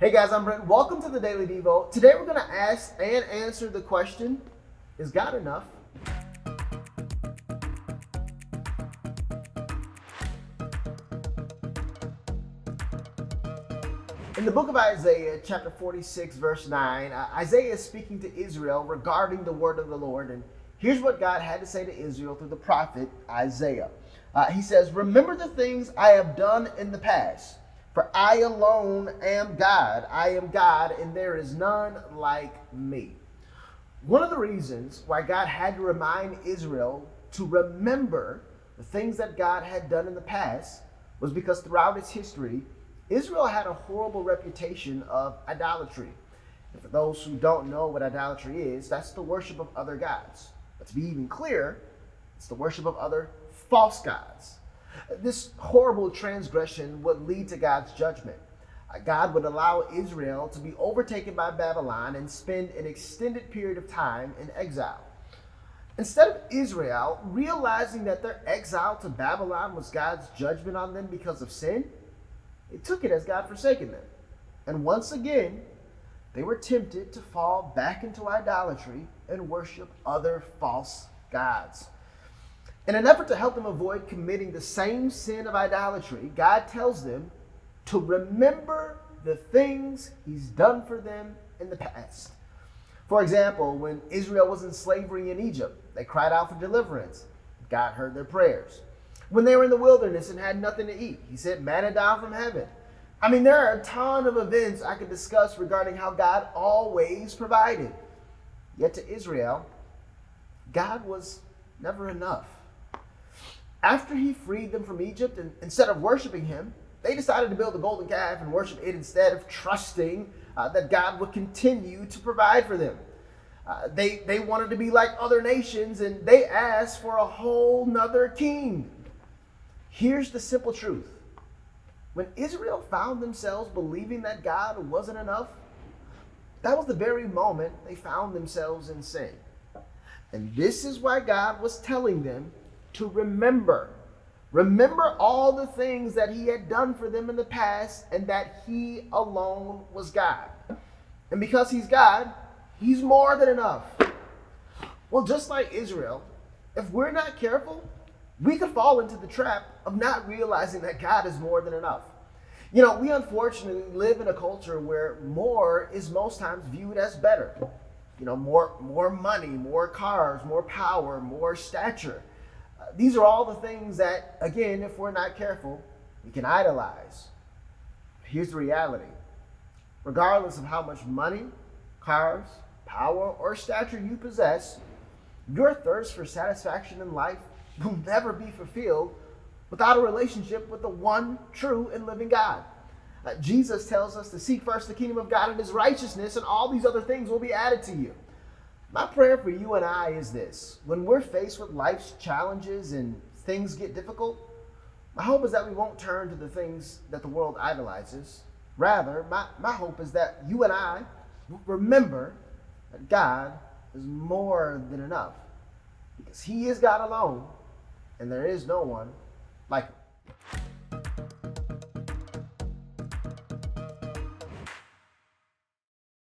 Hey guys, I'm Brent. Welcome to the Daily Devo. Today we're going to ask and answer the question, is God enough? In the book of Isaiah, chapter 46, verse 9, Isaiah is speaking to Israel regarding the word of the Lord. And here's what God had to say to Israel through the prophet Isaiah. He says, "Remember the things I have done in the past. For I alone am God. I am God, and there is none like me." One of the reasons why God had to remind Israel to remember the things that God had done in the past was because throughout its history, Israel had a horrible reputation of idolatry. And for those who don't know what idolatry is, that's the worship of other gods. But to be even clearer, it's the worship of other false gods. This horrible transgression would lead to God's judgment. God would allow Israel to be overtaken by Babylon and spend an extended period of time in exile. Instead of Israel realizing that their exile to Babylon was God's judgment on them because of sin, they took it as God forsaken them. And once again, they were tempted to fall back into idolatry and worship other false gods. In an effort to help them avoid committing the same sin of idolatry, God tells them to remember the things He's done for them in the past. For example, when Israel was in slavery in Egypt, they cried out for deliverance. God heard their prayers. When they were in the wilderness and had nothing to eat, He sent manna down from heaven. I mean, there are a ton of events I could discuss regarding how God always provided. Yet to Israel, God was never enough. After He freed them from Egypt, and instead of worshiping Him, they decided to build a golden calf and worship it instead of trusting that God would continue to provide for them. They wanted to be like other nations, and they asked for a whole nother king. Here's the simple truth. When Israel found themselves believing that God wasn't enough, that was the very moment they found themselves in sin. And this is why God was telling them to remember. Remember all the things that He had done for them in the past and that He alone was God. And because He's God, He's more than enough. Well, just like Israel, if we're not careful, we could fall into the trap of not realizing that God is more than enough. You know, we unfortunately live in a culture where more is most times viewed as better. You know, more money, more cars, more power, more stature. These are all the things that, again, if we're not careful, we can idolize. Here's the reality. Regardless of how much money, cars, power, or stature you possess, your thirst for satisfaction in life will never be fulfilled without a relationship with the one true and living God. Jesus tells us to seek first the kingdom of God and His righteousness, and all these other things will be added to you. My prayer for you and I is this. When we're faced with life's challenges and things get difficult, my hope is that we won't turn to the things that the world idolizes. Rather, my hope is that you and I will remember that God is more than enough. Because He is God alone, and there is no one like Him.